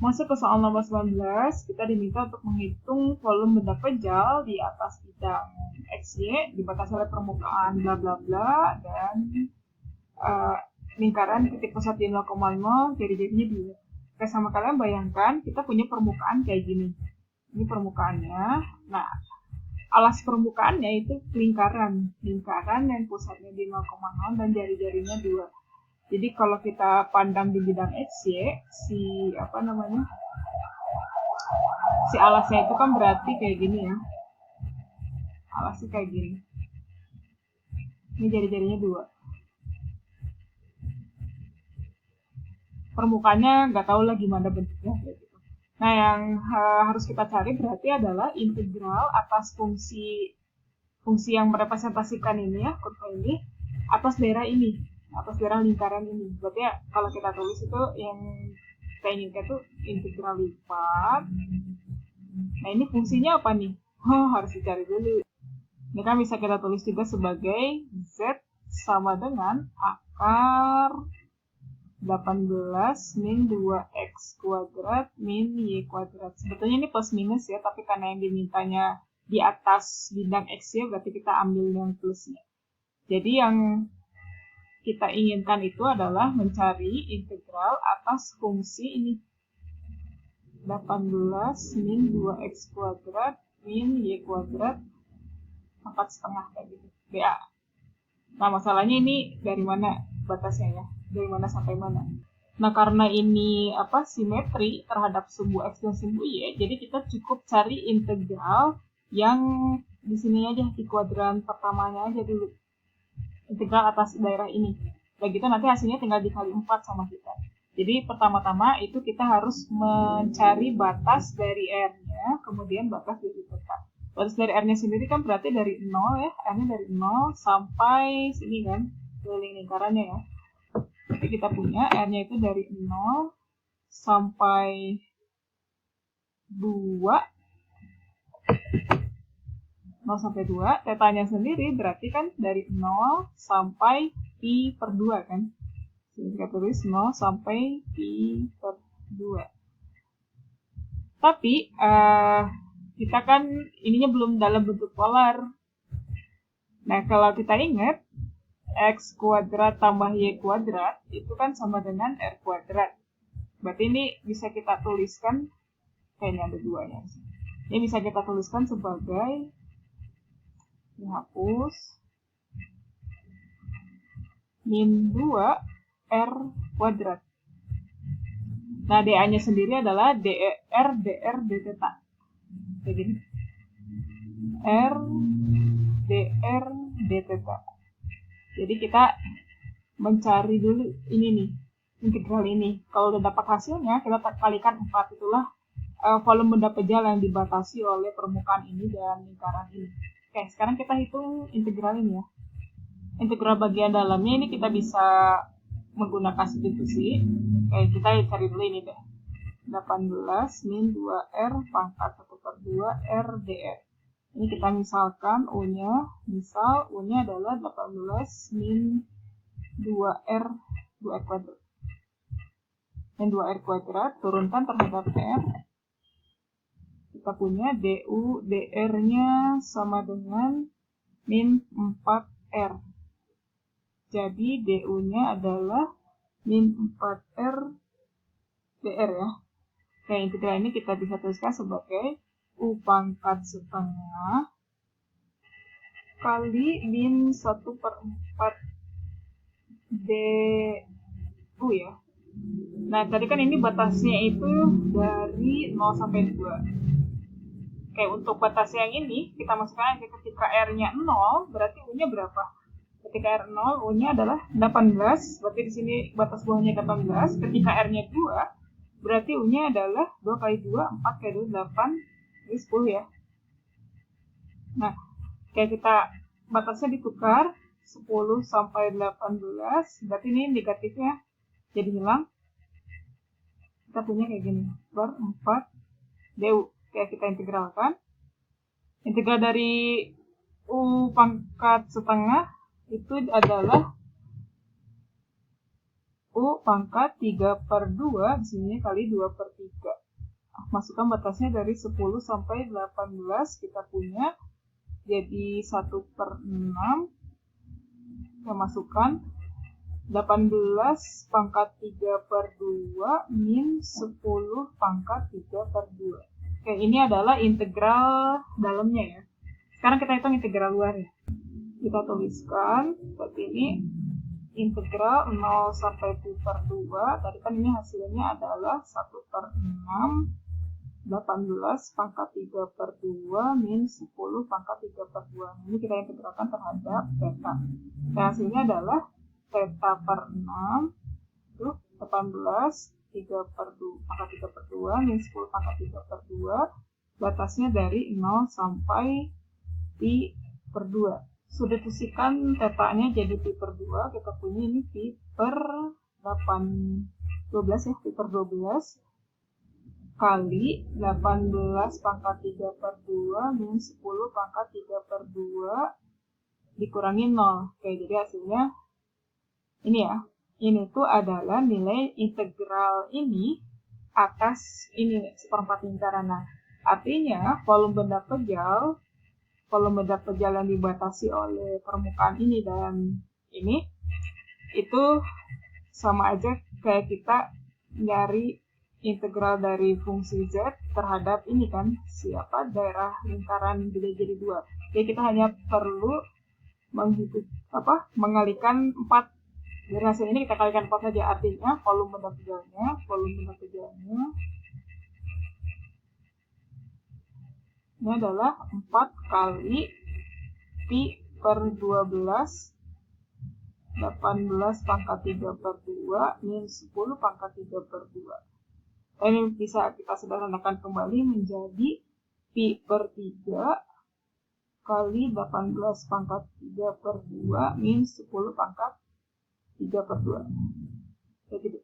Masuk ke soal nomor 19, kita diminta untuk menghitung volume benda pejal di atas bidang XY dibatasi oleh permukaan bla bla bla dan lingkaran titik pusat di 0,0, jari-jarinya 2. Oke, sama kalian bayangkan kita punya permukaan kayak gini. Ini permukaannya. Nah, alas permukaannya itu lingkaran yang pusatnya di 0,0 dan jari-jarinya 2. Jadi kalau kita pandang di bidang XY, si alasnya itu kan berarti kayak gini ya. Alasnya kayak gini. Ini jari-jarinya 2. Permukaannya nggak tahu lah gimana bentuknya kayak gitu. Nah, yang harus kita cari berarti adalah integral atas fungsi yang merepresentasikan ini ya, kurva ini, atas daerah ini, atas daerah lingkaran ini. Berarti ya, kalau kita tulis itu yang kita inginkan itu integral lipat. Nah, ini fungsinya apa nih? Harus dicari dulu. Ini kan bisa kita tulis juga sebagai Z sama dengan akar 18 min 2x kuadrat min y kuadrat. Sebetulnya ini plus minus ya, tapi karena yang dimintanya di atas bidang x ya, berarti kita ambil yang plusnya. Jadi yang kita inginkan itu adalah mencari integral atas fungsi ini. 18 min 2x kuadrat min y kuadrat 4,5 kayak gitu. BA. Nah, masalahnya ini dari mana batasnya ya? Dari mana sampai mana? Nah, karena ini simetri terhadap sumbu x dan sumbu y, jadi kita cukup cari integral yang di sini aja, di kuadran pertamanya aja dulu. Integral atas daerah ini. Begitu nanti hasilnya tinggal dikali 4 sama kita. Jadi pertama-tama itu kita harus mencari batas dari R-nya, kemudian batas dari theta. Batas dari R-nya sendiri kan berarti dari 0 ya, R-nya dari 0 sampai sini kan, keliling lingkarannya ya. Jadi kita punya R-nya itu dari 0 sampai 2. 0 sampai 2, tetanya sendiri berarti kan dari 0 sampai pi per 2 kan. Jadi kita tulis 0 sampai pi per 2. Tapi kita kan ininya belum dalam bentuk polar. Nah, kalau kita ingat x kuadrat tambah y kuadrat itu kan sama dengan r kuadrat. Berarti ini bisa kita tuliskan, kayaknya ada 2 ya. Ini bisa kita tuliskan sebagai, dihapus, min 2 r kuadrat. Nah, dA-nya sendiri adalah dr d theta. Jadi r dr d theta. Jadi kita mencari dulu ini nih, integral ini. Kalau udah dapat hasilnya, kita kalikan 4. Itulah volume benda pejal yang dibatasi oleh permukaan ini dan lingkaran ini. Oke, sekarang kita hitung integral ini ya. Integral bagian dalamnya ini kita bisa menggunakan substitusi. Oke, kita cari dulu ini deh. 18 min 2R pangkat 1/2 R dr. Ini kita misalkan U-nya, misal U-nya adalah 18 min 2R kuadrat. Dan 2R kuadrat, turunkan terhadap R. Kita punya DU dr-nya sama dengan min 4R. Jadi DU-nya adalah min 4R dr ya. Oke, integral ini kita bisa tuliskan sebagai U pangkat setengah kali min 1/4 DU ya. Nah, tadi kan ini batasnya itu dari 0 sampai 2. Oke, untuk batas yang ini, kita masukkan aja ketika R-nya 0, berarti U-nya berapa? Ketika R0, U-nya adalah 18, berarti di sini batas bawahnya 18. Ketika R-nya 2, berarti U-nya adalah 2 kali 2, 4 kali 2, 8, ini 10 ya. Nah, kayak kita batasnya ditukar 10 sampai 18, berarti ini negatifnya jadi hilang. Kita punya kayak gini, bar 4 DU. Kayak kita integralkan. Integral dari U pangkat setengah itu adalah U pangkat 3/2 di sini kali 2/3. Masukkan batasnya dari 10 sampai 18 kita punya, jadi 1/6. Kita masukkan 18 pangkat 3/2 min 10 pangkat 3/2. Oke, ini adalah integral dalamnya ya. Sekarang kita hitung integral luarnya. Kita tuliskan seperti ini. Integral 0 sampai pi/2. Tadi kan ini hasilnya adalah 1/6 18 pangkat 3/2 min 10 pangkat 3/2. Ini kita integralkan terhadap theta. Nah, hasilnya adalah theta per 6 itu 18 pangkat 3/2 min 10 pangkat 3/2. Batasnya dari 0 sampai pi/2. Sudah tuliskan tetanya jadi pi/2. Kita punya ini pi/12 ya, pi/12 kali 18 pangkat 3/2 min 10 pangkat 3/2 dikurangi 0. Oke, jadi hasilnya ini ya. Ini tuh adalah nilai integral ini atas ini 1/4 lingkaran. Nah, artinya volume benda pejal yang dibatasi oleh permukaan ini dan ini itu sama aja kayak kita nyari integral dari fungsi Z terhadap ini kan, siapa daerah lingkaran jadi 2. Jadi kita hanya perlu mengalikan 4. Dari hasil ini kita kalikan 4 saja, artinya volume benda pejalnya ini adalah 4 kali pi/12 18 pangkat 3/2 min 10 pangkat 3/2. Ini bisa kita sederhanakan kembali menjadi pi/3 kali 18 pangkat 3/2 min 10 pangkat 3/2. Kayak gitu.